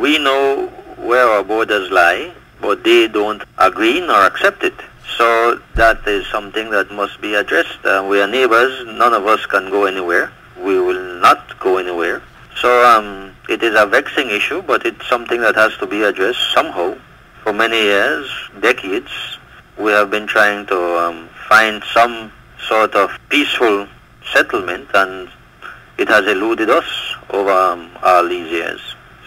we know where our borders lie, but they don't agree nor accept it. So that is something that must be addressed. We are neighbors. None of us can go anywhere. We will not go anywhere. So it is a vexing issue, but it's something that has to be addressed somehow. For many years, decades, we have been trying to find some sort of peaceful settlement, and it has eluded us over all these years.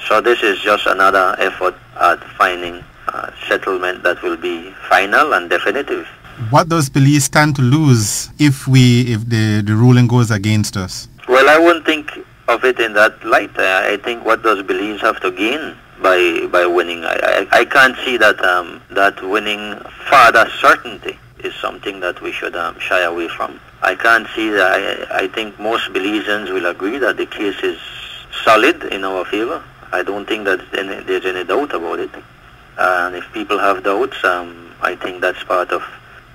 So this is just another effort at finding a settlement that will be final and definitive. What does Belize stand to lose if the ruling goes against us? Well, I wouldn't think of it in that light. I think what does Belize have to gain by winning? I can't see that that winning further certainty is something that we should shy away from. I can't see that. I think most Belizeans will agree that the case is solid in our favor. I don't think that there's any doubt about it. And if people have doubts, I think that's part of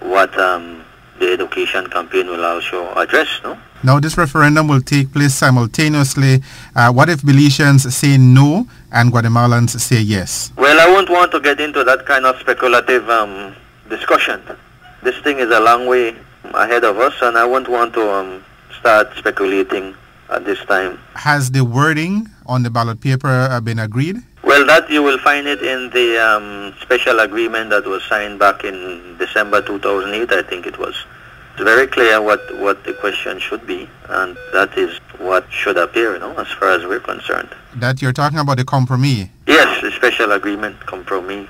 what the education campaign will also address, no? Now, this referendum will take place simultaneously. What if Belizeans say no and Guatemalans say yes? Well, I won't want to get into that kind of speculative discussion. This thing is a long way ahead of us, and I won't want to start speculating at this time. Has the wording on the ballot paper been agreed? Well, that you will find it in the special agreement that was signed back in December 2008, I think it was. It's very clear what the question should be, and that is what should appear, as far as we're concerned. That you're talking about the compromise? Yes, the special agreement, compromise.